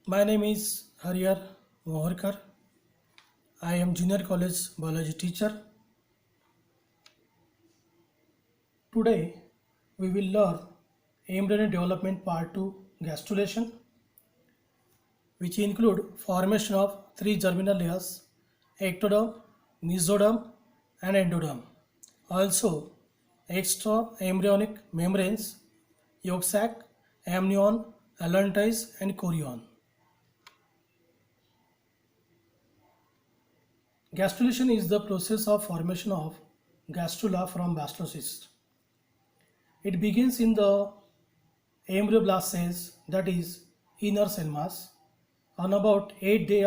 My name is Hariyar Moharkar. I am junior college biology teacher. Today we will learn embryonic development part 2 gastrulation, which include formation of three germinal layers: ectoderm, mesoderm and endoderm. Also extra embryonic membranes, yolk sac, amnion, allantois and chorion. Gastrulation is the process of formation of gastrula from blastocyst. It begins in the embryoblast cells, that is inner cell mass, on about 8 day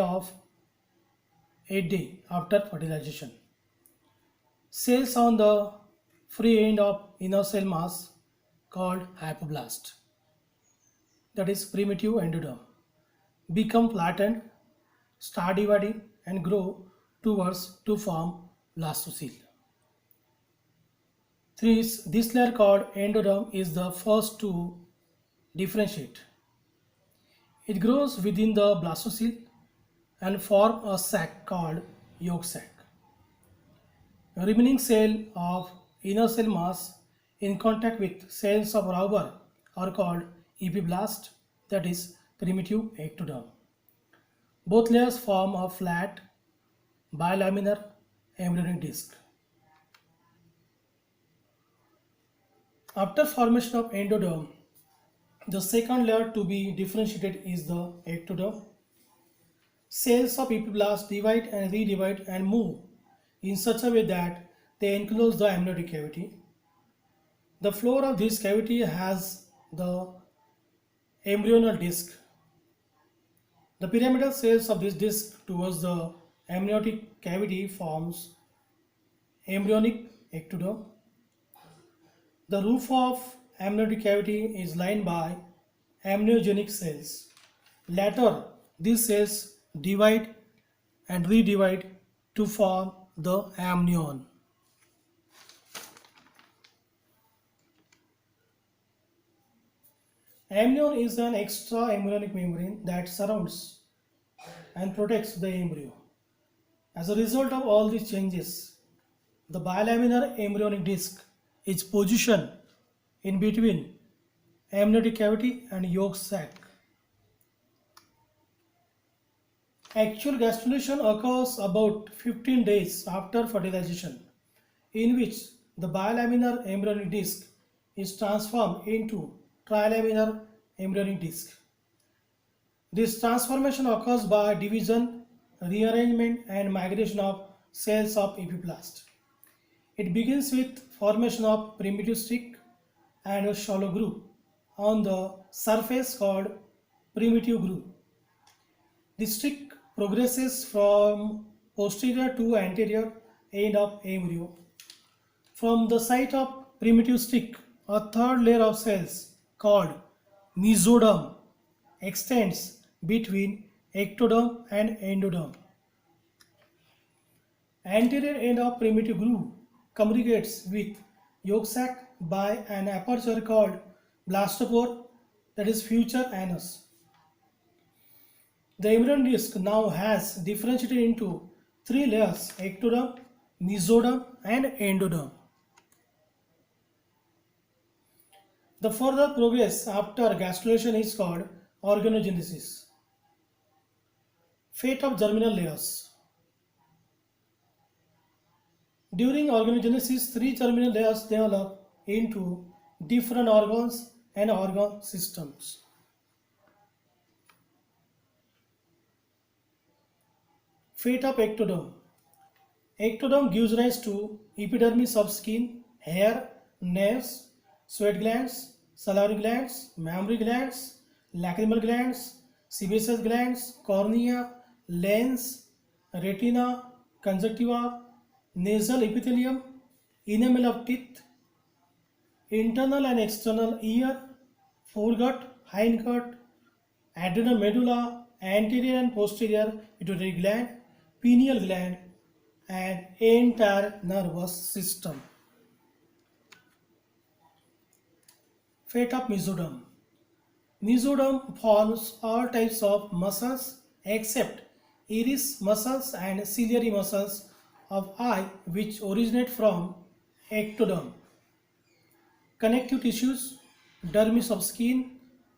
after fertilization. Cells on the free end of inner cell mass called hypoblast, that is primitive endoderm, become flattened, start dividing and grow towards to form blastocyst. This layer called endoderm is the first to differentiate. It grows within the blastocyst and form a sac called yolk sac. A remaining cell of inner cell mass in contact with cells of Rauber are called epiblast, that is primitive ectoderm. Both layers form a flat bilaminar embryonic disc. After formation of endoderm, the second layer to be differentiated is the ectoderm. Cells of epiblast divide and redivide and move in such a way that they enclose the amniotic cavity. The floor of this cavity has the embryonal disc. The pyramidal cells of this disc towards the amniotic cavity forms embryonic ectoderm. The roof of amniotic cavity is lined by amniogenic cells. Later, these cells divide and redivide to form the amnion. Amnion is an extra embryonic membrane that surrounds and protects the embryo. As a result of all these changes, the bilaminar embryonic disc is positioned in between amniotic cavity and yolk sac. Actual gastrulation occurs about 15 days after fertilization, in which the bilaminar embryonic disc is transformed into trilaminar embryonic disc. This transformation occurs by division, rearrangement and migration of cells of epiblast. It begins with formation of primitive stick and a shallow groove on the surface called primitive groove. The stick progresses from posterior to anterior end of embryo. From the site of primitive stick, a third layer of cells called mesoderm extends between ectoderm and endoderm. Anterior end of primitive groove communicates with yolk sac by an aperture called blastopore, that is future anus. The embryonic disc now has differentiated into three layers: ectoderm, mesoderm and endoderm. The further progress after gastrulation is called organogenesis. Fate of germinal layers. During organogenesis, three germinal layers develop into different organs and organ systems. Fate of ectoderm. Ectoderm gives rise to epidermis of skin, hair, nerves, sweat glands, salivary glands, mammary glands, lacrimal glands, sebaceous glands, cornea, lens, retina, conjunctiva, nasal epithelium, enamel of teeth, internal and external ear, foregut, hindgut, adrenal medulla, anterior and posterior pituitary gland, pineal gland, and entire nervous system. Fate of mesoderm. Mesoderm forms all types of muscles except iris muscles and ciliary muscles of eye which originate from ectoderm. Connective tissues, dermis of skin,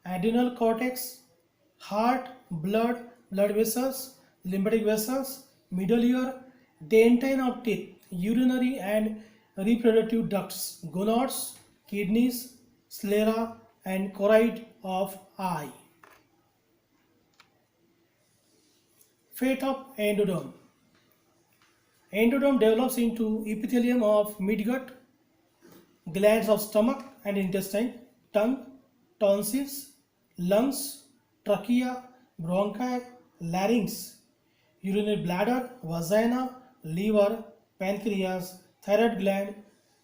adrenal cortex, heart, blood vessels, lymphatic vessels, middle ear, dentine of teeth, urinary and reproductive ducts, gonads, kidneys, sclera, and choroid of eye. Fate of endoderm. Endoderm develops into epithelium of midgut, glands of stomach and intestine, tongue, tonsils, lungs, trachea, bronchi, larynx, urinary bladder, vagina, liver, pancreas, thyroid gland,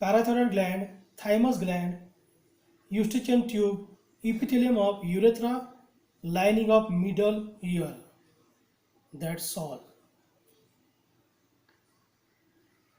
parathyroid gland, thymus gland, eustachian tube, epithelium of urethra, lining of middle ear. That's all.